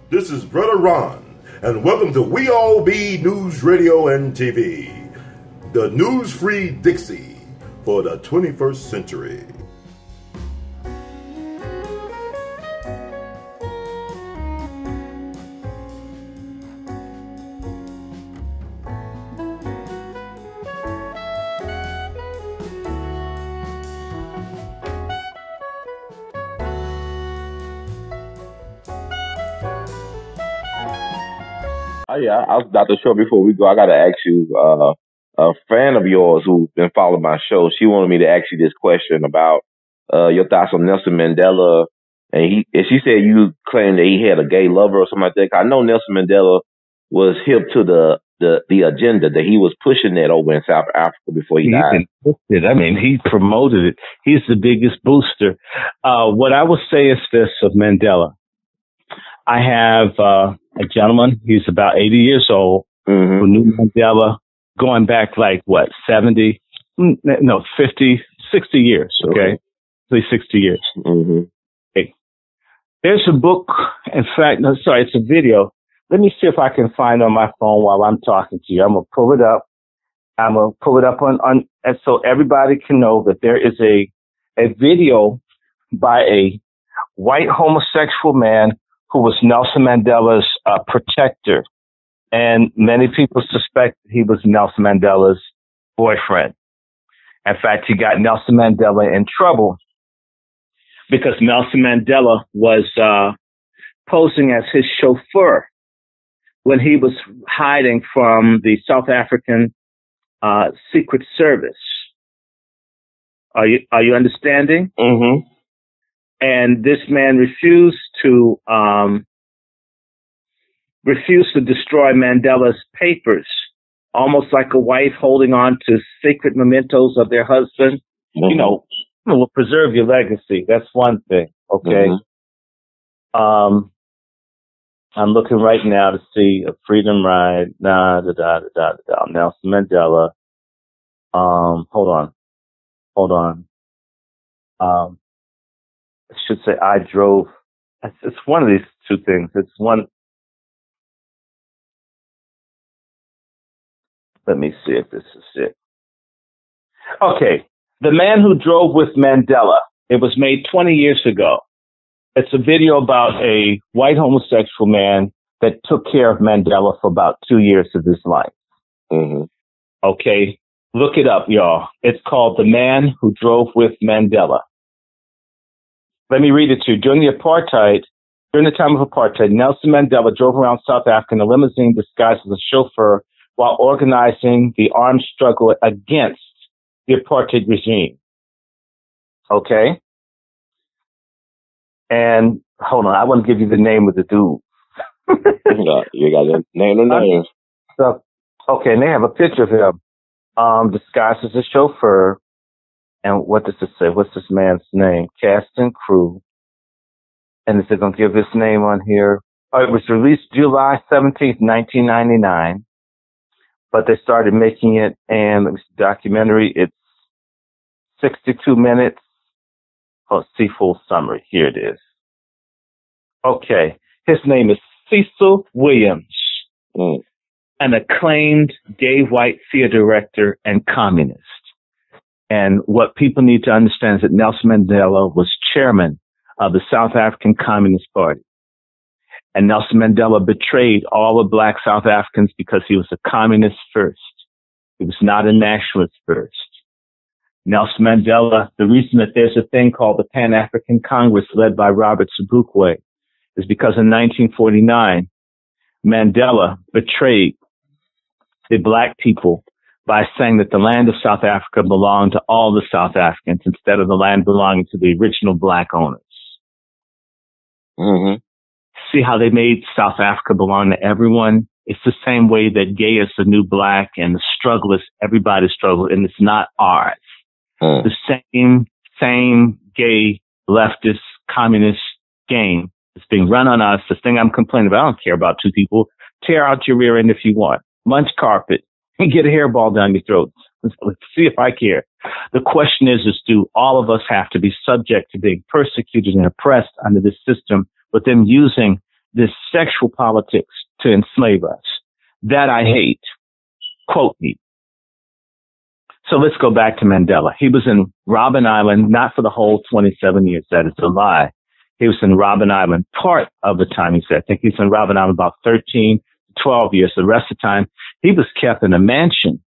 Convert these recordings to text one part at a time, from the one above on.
This is Brother Ron, and welcome to We All Be News Radio and TV, the news-free Dixie for the 21st century. Oh, yeah, I was about to show before we go. I got to ask you, a fan of yours who's been following my show, she wanted me to ask you this question about your thoughts on Nelson Mandela. And she said you claimed that he had a gay lover or something like that. I know Nelson Mandela was hip to the agenda, that he was pushing that over in South Africa before he died. I mean, he promoted it. He's the biggest booster. What I will say is this of Mandela. I have a gentleman, he's about 80 years old, who knew Mandela going back like, 50, 60 years, okay? At least 60 years. Okay. There's a book, in fact, it's a video. Let me see if I can find on my phone while I'm talking to you. I'm going to pull it up. On and so everybody can know that there is a video by a white homosexual man who was Nelson Mandela's protector. And many people suspect he was Nelson Mandela's boyfriend. In fact, he got Nelson Mandela in trouble because Nelson Mandela was posing as his chauffeur when he was hiding from the South African Secret Service. Are you understanding? Mm-hmm. And this man refused to destroy Mandela's papers, almost like a wife holding on to secret mementos of their husband. You know, will preserve your legacy. That's one thing. Okay. I'm looking right now to see a freedom ride. Nelson Mandela. Hold on. I should say I drove. It's one of these two things. It's one. Let me see if this is it. Okay. The Man Who Drove with Mandela. It was made 20 years ago. It's a video about a white homosexual man that took care of Mandela for about 2 years of his life. Okay. Look it up, y'all. It's called The Man Who Drove with Mandela. Let me read it to you. During the time of apartheid, Nelson Mandela drove around South Africa in a limousine disguised as a chauffeur while organizing the armed struggle against the apartheid regime. Okay? And hold on, I want to give you the name of the dude. You got the name and names. Okay, and they have a picture of him disguised as a chauffeur. And what does it say? What's this man's name? Cast and crew. And is it going to give his name on here? Oh, it was released July 17th, 1999. But they started making it, and it was a documentary. It's 62 minutes. Oh, see full summary. Here it is. Okay. His name is Cecil Williams, an acclaimed gay white theater director and communist. And what people need to understand is that Nelson Mandela was chairman of the South African Communist Party. And Nelson Mandela betrayed all the black South Africans because he was a communist first. He was not a nationalist first. Nelson Mandela, the reason that there's a thing called the Pan-African Congress led by Robert Sobukwe is because in 1949, Mandela betrayed the black people by saying that the land of South Africa belonged to all the South Africans instead of the land belonging to the original black owners. See how they made South Africa belong to everyone? It's the same way that gay is the new black and the struggle is everybody's struggle, and it's not ours. The same gay leftist communist game is being run on us. The thing I'm complaining about, I don't care about two people. Tear out your rear end if you want. Munch carpet. and get a hairball down your throat. Let's see if I care. The question is do all of us have to be subject to being persecuted and oppressed under this system, with them using this sexual politics to enslave us? That I hate. Quote me. So let's go back to Mandela. He was in Robben Island, not for the whole 27 years. That is a lie. He was in Robben Island part of the time, he said. I think he was in Robben Island about 13 to 12 years. The rest of the time, he was kept in a mansion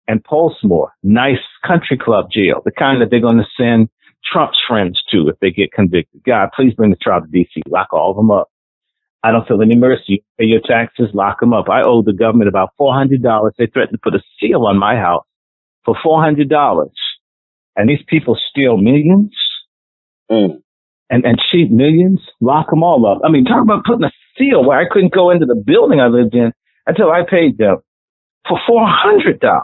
in Portsmouth, nice country club jail, the kind that they're going to send Trump's friends to if they get convicted. God, please bring the trial to D.C. Lock all of them up. I don't feel any mercy. Pay your taxes, lock them up. I owe the government about $400. They threatened to put a seal on my house for $400. And these people steal millions and cheat millions. Lock them all up. I mean, talk about putting a seal where I couldn't go into the building I lived in until I paid them for $400.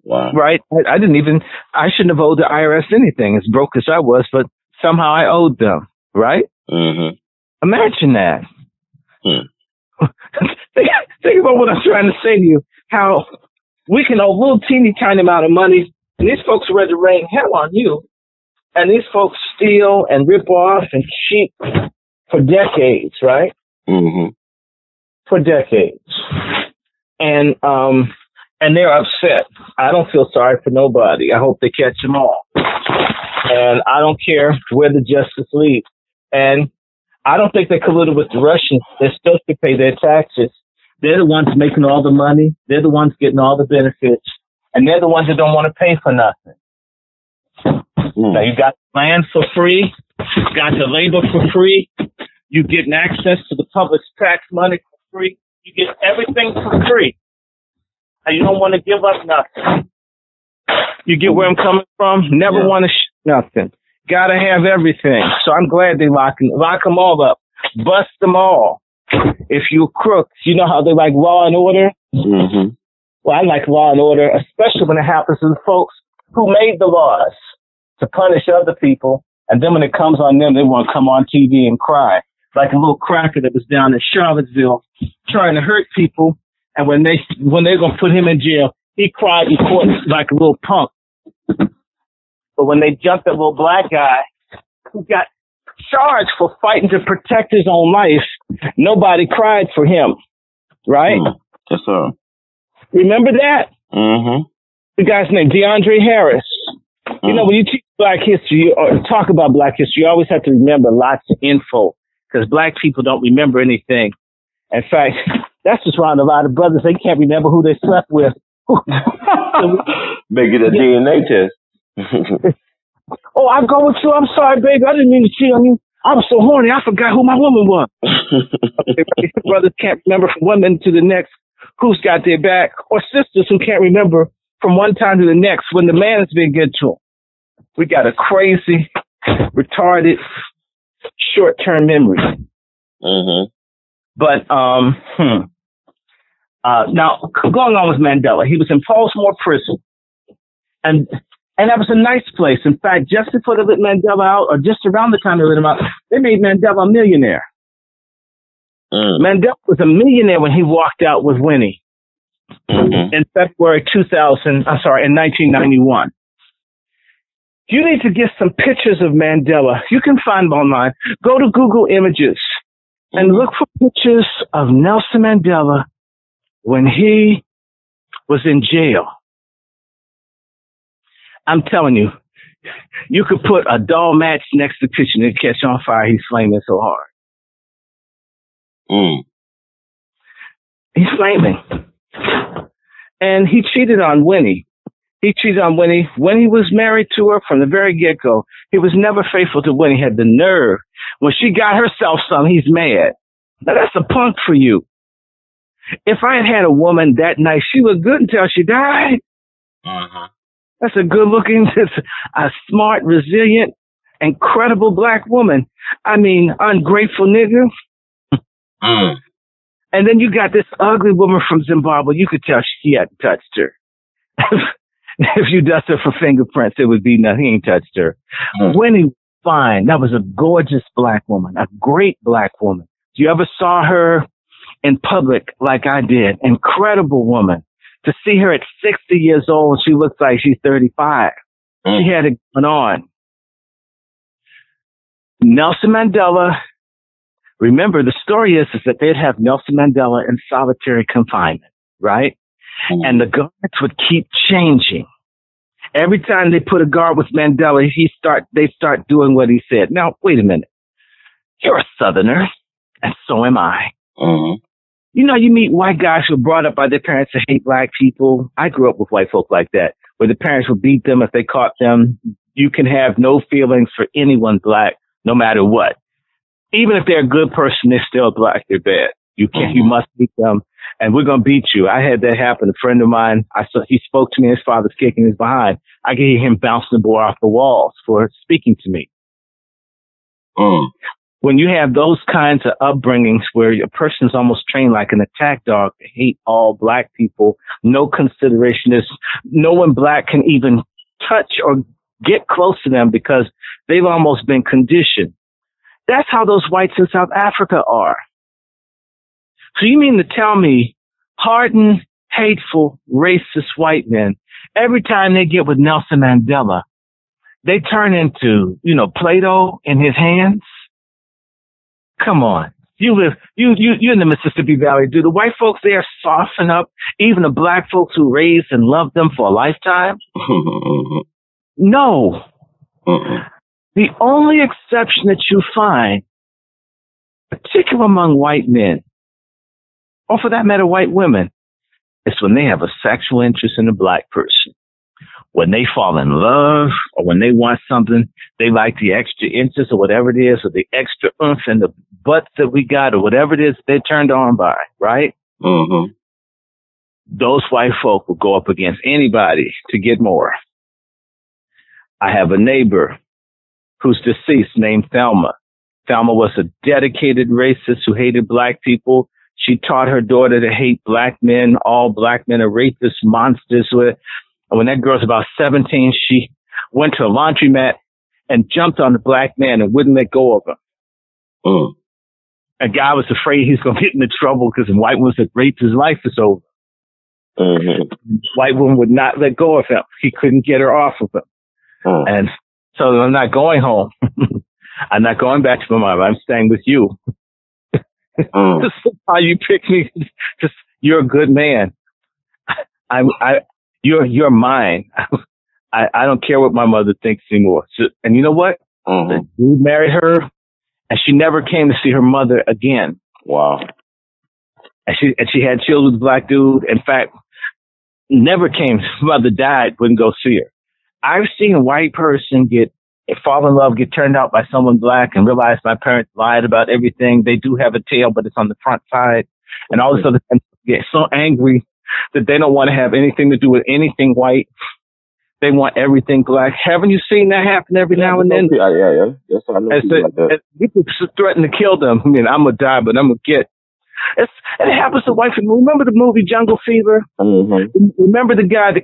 Wow. Right? I shouldn't have owed the IRS anything, as broke as I was, but somehow I owed them. Right? Mm-hmm. Imagine that. Think about what I'm trying to say to you. How we can owe a little teeny tiny amount of money, and these folks are ready to rain hell on you. And these folks steal and rip off and cheat for decades, right? Mm-hmm. For decades. And they're upset. I don't feel sorry for nobody. I hope they catch them all. And I don't care where the justice leads. And I don't think they colluded with the Russians. They're supposed to pay their taxes. They're the ones making all the money. They're the ones getting all the benefits. And they're the ones that don't want to pay for nothing. Now, you got land for free. You got the labor for free. You getting access to the public's tax money for free. You get everything for free. And you don't want to give up nothing. You get where I'm coming from? Never want to nothing. Got to have everything. So I'm glad they lock them all up. Bust them all. If you crooks, you know how they like law and order? Mm-hmm. Well, I like law and order, especially when it happens to the folks who made the laws to punish other people. And then when it comes on them, they want to come on TV and cry. Like a little cracker that was down in Charlottesville trying to hurt people. And when they're going to put him in jail, he cried in court like a little punk. But when they jumped that little black guy who got charged for fighting to protect his own life, nobody cried for him. Right? Yes, sir. Remember that? Mm-hmm. The guy's name, DeAndre Harris. You know, when you teach black history or talk about black history, you always have to remember lots of info because black people don't remember anything. In fact, that's just why a lot of brothers, they can't remember who they slept with. Make it a DNA test. Oh, I go with you. I'm sorry, baby. I didn't mean to cheat on you. I was so horny. I forgot who my woman was. Brothers can't remember from one minute to the next who's got their back, or sisters who can't remember from one time to the next when the man has been good to them. We got a crazy, retarded, short-term memory. Mm-hmm. But now going on with Mandela, he was in Portsmouth prison, and that was a nice place. In fact, just before they let Mandela out, or just around the time they let him out, they made Mandela a millionaire. Mandela was a millionaire when he walked out with Winnie in February 2000. I'm sorry, in 1991. You need to get some pictures of Mandela. You can find them online. Go to Google Images and look for pictures of Nelson Mandela when he was in jail. I'm telling you, you could put a doll match next to the picture and it'd catch on fire. He's flaming so hard. He's flaming. And he cheated on Winnie. He cheated on Winnie when he was married to her from the very get-go. He was never faithful to Winnie. He had the nerve. When she got herself some, he's mad. Now, that's a punk for you. If I had had a woman that nice, she looked good until she died. That's a good-looking, a smart, resilient, incredible black woman. I mean, ungrateful nigga. And then you got this ugly woman from Zimbabwe. You could tell she hadn't touched her. If you dust her for fingerprints, it would be nothing. He ain't touched her. Winnie, fine. That was a gorgeous black woman, a great black woman. You ever saw her in public like I did. Incredible woman. To see her at 60 years old, she looks like she's 35. She had it going on. Nelson Mandela, remember the story is that they'd have Nelson Mandela in solitary confinement, right? And the guards would keep changing. Every time they put a guard with Mandela, they start doing what he said. Now, wait a minute. You're a Southerner, and so am I. You know, you meet white guys who were brought up by their parents to hate black people. I grew up with white folk like that, where the parents would beat them if they caught them. You can have no feelings for anyone black, no matter what. Even if they're a good person, they're still black, they're bad. You can't, you must beat them, and we're going to beat you. I had that happen. A friend of mine, he spoke to me, his father's kicking his behind. I could hear him bouncing the boy off the walls for speaking to me. When you have those kinds of upbringings where a person is almost trained like an attack dog to hate all black people, no consideration is, no one black can even touch or get close to them because they've almost been conditioned. That's how those whites in South Africa are. So you mean to tell me hardened, hateful, racist white men, every time they get with Nelson Mandela, they turn into, Play-Doh in his hands? Come on. You're in the Mississippi Valley. Do the white folks there soften up even the black folks who raised and loved them for a lifetime? No. The only exception that you find, particularly among white men, or for that matter, white women, is when they have a sexual interest in a black person. When they fall in love or when they want something, they like the extra inches or whatever it is, or the extra oomph in the butts that we got or whatever it is they're turned on by, right? Those white folk will go up against anybody to get more. I have a neighbor who's deceased named Thelma. Thelma was a dedicated racist who hated black people. She taught her daughter to hate black men. All black men are rapists, monsters. And when that girl's about 17, she went to a laundromat and jumped on the black man and wouldn't let go of him. A guy was afraid he's going to get into trouble because the white woman said, raped, his life is over. White woman would not let go of him. He couldn't get her off of him. And so I'm not going home. I'm not going back to my mom. I'm staying with you. This is how you pick me. Just, you're a good man. You're mine. I don't care what my mother thinks anymore. So, and you know what? The dude married her, and she never came to see her mother again. Wow. And she had children with a black dude. In fact, never came. Her mother died, wouldn't go see her. I've seen a white person fall in love, get turned out by someone black, and realize my parents lied about everything. They do have a tail, but it's on the front side. And all this other things get so angry that they don't want to have anything to do with anything white. They want everything black. Haven't you seen that happen every now and then? Yeah. Yes, I know. People threaten to kill them. I mean, I'm going to die, but I'm going to get. It happens to white people. Remember the movie Jungle Fever? Remember the guy, the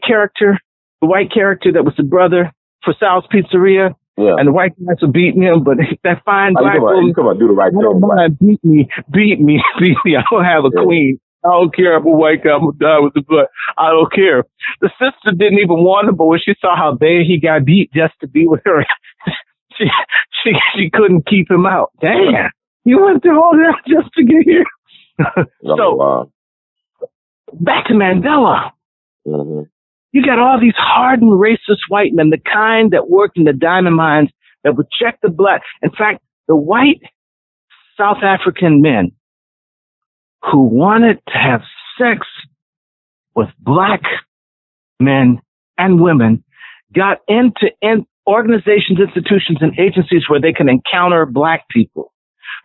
white character that was the brother for Sal's Pizzeria? Yeah. And the white guys were beating him, but that fine black woman, you come on, do the right thing. I don't mind, beat me. I don't have a queen. I don't care if a white guy will die with the blood. I don't care. The sister didn't even want him, but when she saw how bad he got beat just to be with her, she couldn't keep him out. Damn, you went through all that just to get here. Back to Mandela. You got all these hardened racist white men, the kind that worked in the diamond mines that would check the black. In fact, the white South African men who wanted to have sex with black men and women got into organizations, institutions, and agencies where they can encounter black people.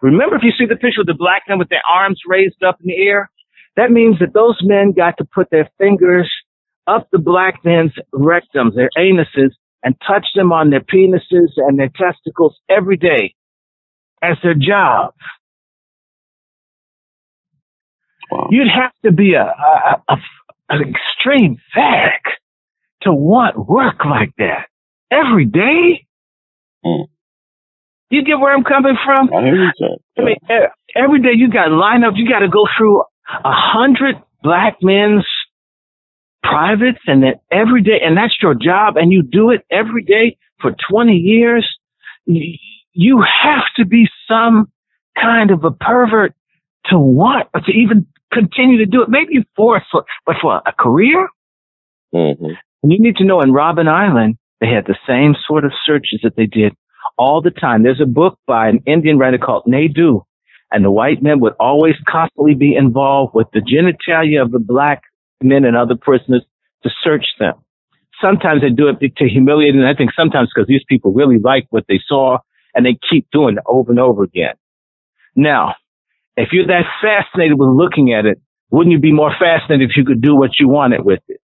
Remember, if you see the picture of the black men with their arms raised up in the air, that means that those men got to put their fingers up the black men's rectums, their anuses, and touch them on their penises and their testicles every day as their job. Wow. You'd have to be an extreme fag to want work like that every day. You get where I'm coming from? I hear you, sir. I mean, Every day you got to line up. You got to go through 100 black men's privates, and then every day, and that's your job, and you do it every day for 20 years. You have to be some kind of a pervert to want to even continue to do it. Maybe you're forced, but for a career. Mm-hmm. And you need to know, in Robben Island, they had the same sort of searches that they did all the time. There's a book by an Indian writer called Naidu, and the white men would always constantly be involved with the genitalia of the black men and other prisoners to search them. Sometimes they do it to humiliate them. I think sometimes because these people really like what they saw, and they keep doing it over and over again. Now, if you're that fascinated with looking at it, wouldn't you be more fascinated if you could do what you wanted with it?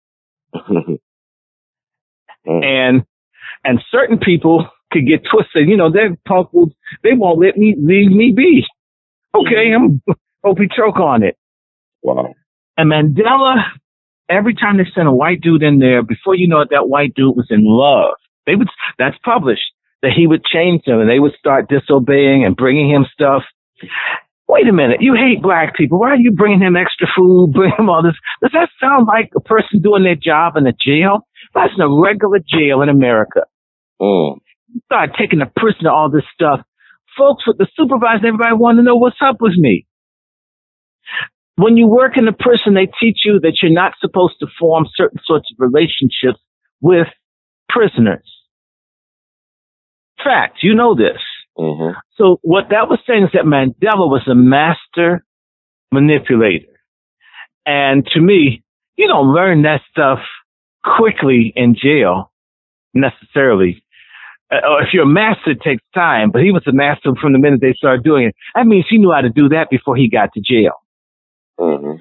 And certain people could get twisted. You know, they're punk. They won't leave me be. Okay, hope you choke on it. Wow. And Mandela, every time they sent a white dude in there, before you know it, that white dude was in love. That's published, that he would change them, and they would start disobeying and bringing him stuff. Wait a minute, you hate black people. Why are you bringing him extra food, bringing him all this? Does that sound like a person doing their job in a jail? That's in a regular jail in America. You start taking a prisoner, all this stuff. Folks with the supervisor, everybody want to know what's up with me. When you work in a prison, they teach you that you're not supposed to form certain sorts of relationships with prisoners. Fact, you know this. Mm-hmm. So what that was saying is that Mandela was a master manipulator. And to me, you don't learn that stuff quickly in jail, necessarily. Or if you're a master, it takes time. But he was a master from the minute they started doing it. That means he knew how to do that before he got to jail. Mm-hmm.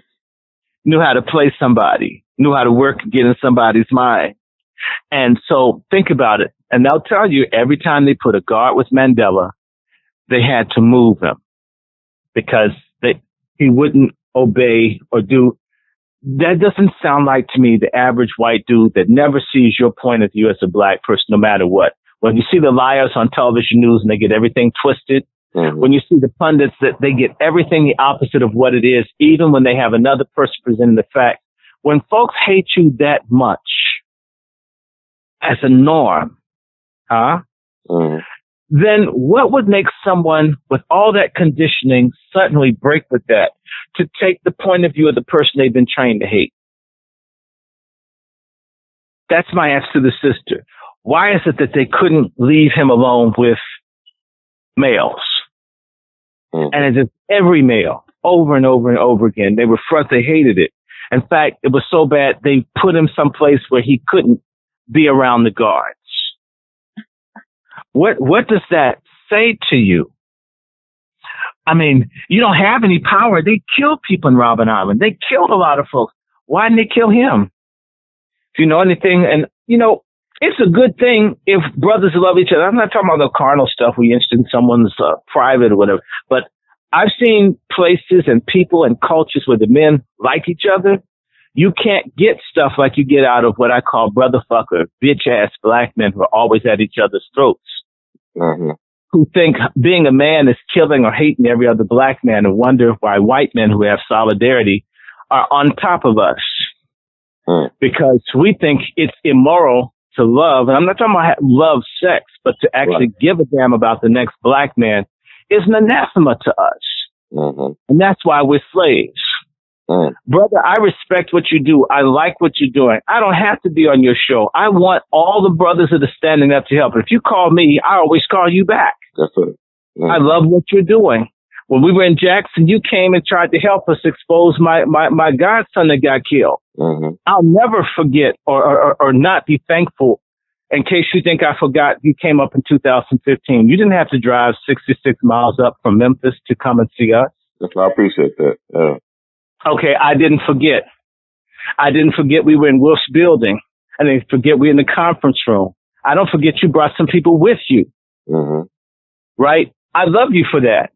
Knew how to play somebody. Knew how to work and get in somebody's mind. And so think about it. And they'll tell you every time they put a guard with Mandela, they had to move him because he wouldn't obey or do. That doesn't sound like to me the average white dude that never sees your point of view as a black person, no matter what. When you see the liars on television news and they get everything twisted, when you see the pundits that they get everything the opposite of what it is, even when they have another person presenting the fact. When folks hate you that much as a norm, then what would make someone with all that conditioning suddenly break with that to take the point of view of the person they've been trained to hate? That's my answer to the sister. Why is it that they couldn't leave him alone with males? And it's just every male over and over and over again. They hated it. In fact, it was so bad they put him someplace where he couldn't be around the guards. What does that say to you? I mean, you don't have any power. They killed people in Robben Island. They killed a lot of folks. Why didn't they kill him? Do you know anything? And, you know, it's a good thing if brothers love each other. I'm not talking about the carnal stuff where you're interested in someone's private or whatever. But I've seen places and people and cultures where the men like each other. You can't get stuff like you get out of what I call brotherfucker, bitch-ass black men who are always at each other's throats. Who think being a man is killing or hating every other black man and wonder why white men who have solidarity are on top of us. Because we think it's immoral to love, and I'm not talking about love sex, but to actually give a damn about the next black man is an anathema to us. And that's why we're slaves. Brother, I respect what you do. I like what you're doing. I don't have to be on your show. I want all the brothers that are standing up to help. If you call me, I always call you back. That's it. I love what you're doing. When we were in Jackson, you came and tried to help us expose my godson that got killed. I'll never forget or not be thankful. In case you think I forgot, you came up in 2015. You didn't have to drive 66 miles up from Memphis to come and see us. I appreciate that. Yeah. Okay, I didn't forget. I didn't forget we were in Wolf's building. I didn't forget we were in the conference room. I don't forget you brought some people with you. Right? I love you for that.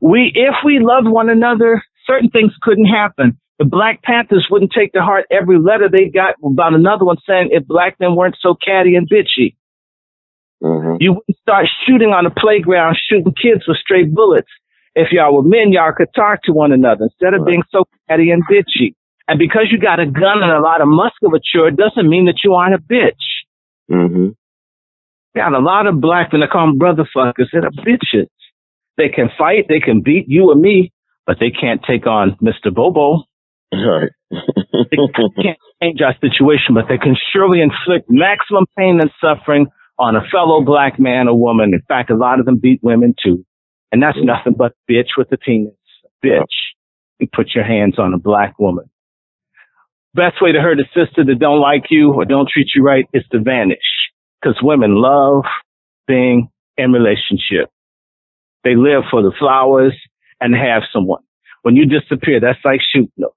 If we loved one another, certain things couldn't happen. The Black Panthers wouldn't take to heart every letter they got about another one saying if black men weren't so catty and bitchy. You wouldn't start shooting on the playground, shooting kids with stray bullets If y'all were men, y'all could talk to one another instead of being so catty and bitchy. And because you got a gun and a lot of musculature, it doesn't mean that you aren't a bitch. Mm-hmm. Got a lot of black men that call them brother fuckers that are bitches. They can fight, they can beat you or me, but they can't take on Mr. Bobo. Right. They can't change our situation, but they can surely inflict maximum pain and suffering on a fellow black man or woman. In fact, a lot of them beat women too. And that's nothing but bitch with a penis. Bitch. You put your hands on a black woman. Best way to hurt a sister that don't like you or don't treat you right is to vanish. Because women love being in relationship. They live for the flowers and have someone. When you disappear, that's like shooting them.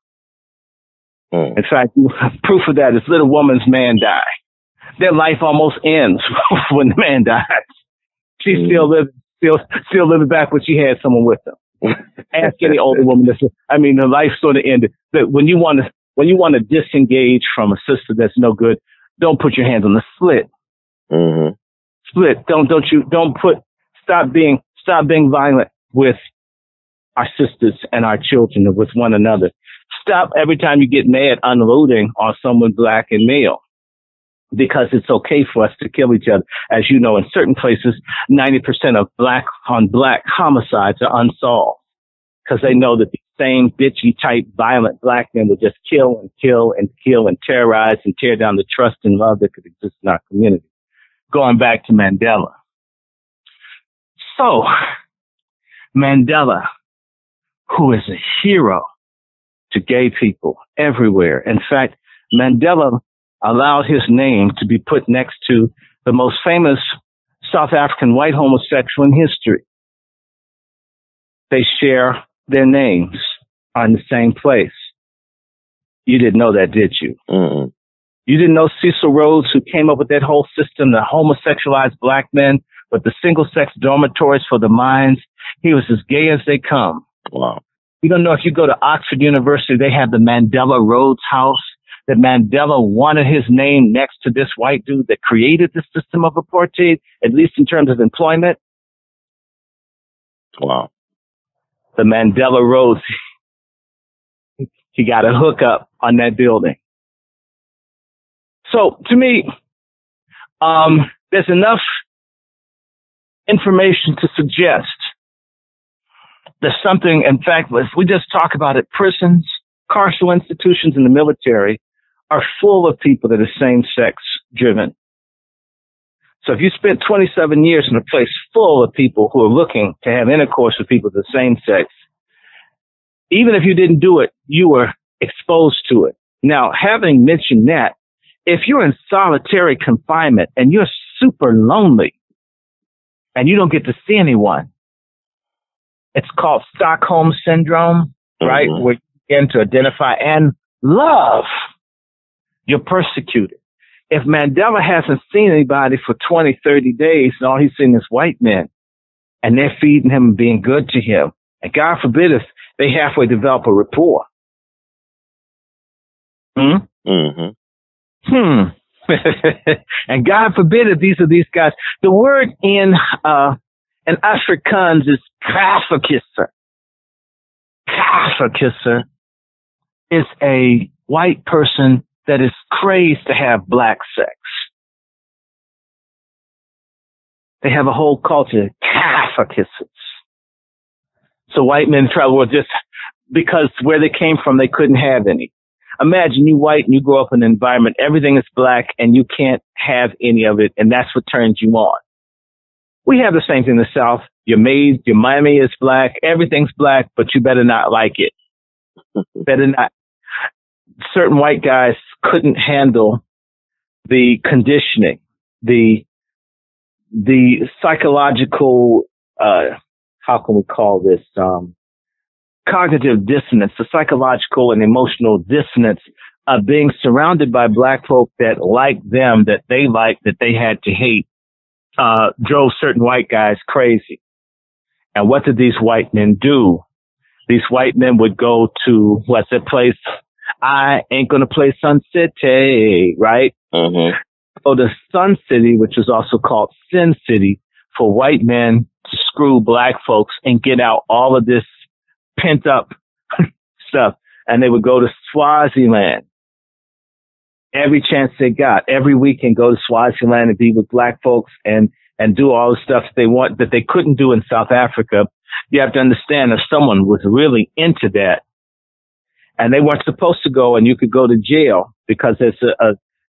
In fact, proof of that is little woman's man die. Their life almost ends when the man dies. She's still living back when she had someone with them. Ask any older woman. Her life sort of ended. But when you want to disengage from a sister that's no good, don't put your hands on the slit. Mm-hmm. Split. Stop being violent with our sisters and our children and with one another. Stop every time you get mad unloading on someone black and male, because it's okay for us to kill each other. As you know, in certain places, 90% of black on black homicides are unsolved because they know that the same bitchy type violent black men will just kill and kill and kill and terrorize and tear down the trust and love that could exist in our community. Going back to Mandela. So, Mandela, who is a hero to gay people everywhere. In fact, Mandela allowed his name to be put next to the most famous South African white homosexual in history. They share their names on the same place. You didn't know that, did you? Mm-hmm. You didn't know Cecil Rhodes, who came up with that whole system, the homosexualized black men with the single-sex dormitories for the minds. He was as gay as they come. Wow. You don't know, if you go to Oxford University, they have the Mandela Rhodes House, that Mandela wanted his name next to this white dude that created the system of apartheid, at least in terms of employment. Wow. The Mandela Rhodes, he got a hookup on that building. So to me, there's enough information to suggest there's something. In fact, if we just talk about it, prisons, carceral institutions, and the military are full of people that are same-sex driven. So if you spent 27 years in a place full of people who are looking to have intercourse with people of the same sex, even if you didn't do it, you were exposed to it. Now, having mentioned that, if you're in solitary confinement and you're super lonely and you don't get to see anyone, it's called Stockholm Syndrome, right? Mm-hmm. Where you begin to identify and love. You're persecuted. If Mandela hasn't seen anybody for 20, 30 days, and all he's seen is white men, and they're feeding him and being good to him, and God forbid if they halfway develop a rapport. Mm-hmm. And God forbid if these are these guys. The word in Afrikaans is kaffekisser. Kaffekisser is a white person that is crazed to have black sex. They have a whole culture, kaffekissers. So white men travel just because where they came from, they couldn't have any. Imagine you white and you grow up in an environment, everything is black and you can't have any of it, and that's what turns you on. We have the same thing in the South. Your maid, your mommy is black, everything's black, but you better not like it. Better not. Certain white guys couldn't handle the conditioning, the psychological, how can we call this, cognitive dissonance, the psychological and emotional dissonance of being surrounded by black folk that like them, that they like, that they had to hate, drove certain white guys crazy. And what did these white men do? These white men would go to, what's that place? I ain't gonna play Sun City, right? Mm-hmm. So the Sun City, which is also called Sin City, for white men to screw black folks and get out all of this pent up stuff. And they would go to Swaziland every chance they got, every weekend, go to Swaziland and be with black folks and do all the stuff that they couldn't do in South Africa. You have to understand, if someone was really into that and they weren't supposed to go, and you could go to jail because there's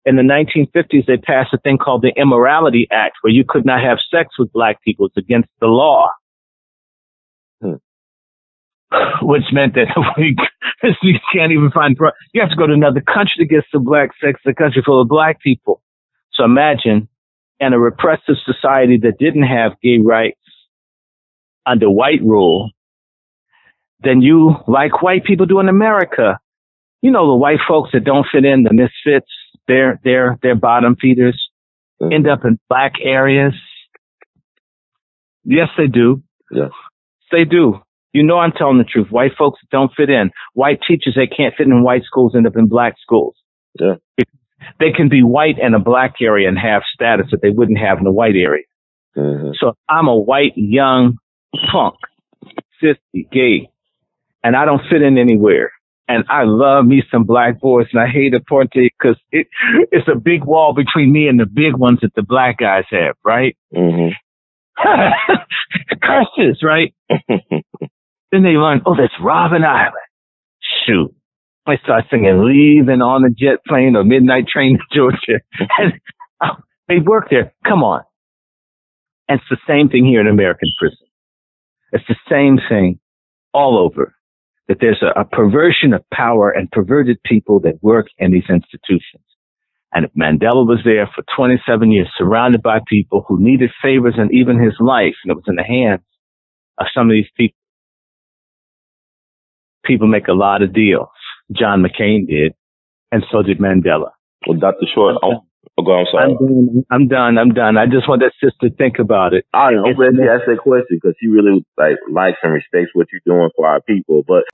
in the 1950s, they passed a thing called the Immorality Act, where you could not have sex with black people. It's against the law. Which meant that you can't even find, you have to go to another country to get some black sex, a country full of black people. So imagine, in a repressive society that didn't have gay rights under white rule, then you, like white people do in America, you know, the white folks that don't fit in, the misfits, they're bottom feeders, end up in black areas. Yes, they do. Yes, they do. You know, I'm telling the truth. White folks don't fit in. White teachers that can't fit in white schools end up in black schools. Yeah. They can be white in a black area and have status that they wouldn't have in a white area. Mm-hmm. So I'm a white, young punk, 50, gay, and I don't fit in anywhere. And I love me some black boys, and I hate Attn because it's a big wall between me and the big ones that the black guys have, right? Mm-hmm. Curses, right? Then they learn, oh, that's Robben Island. Shoot. I start singing Leaving on the Jet Plane or Midnight Train to Georgia. And they work there. Come on. And it's the same thing here in American prison. It's the same thing all over. That there's a perversion of power and perverted people that work in these institutions. And if Mandela was there for 27 years, surrounded by people who needed favors and even his life, and it was in the hands of some of these people, people make a lot of deals. John McCain did, and so did Mandela. Well, Dr. Short, I'm sorry. I'm done. I just want that sister to think about it. I'm glad you asked that question because he really likes and respects what you're doing for our people. But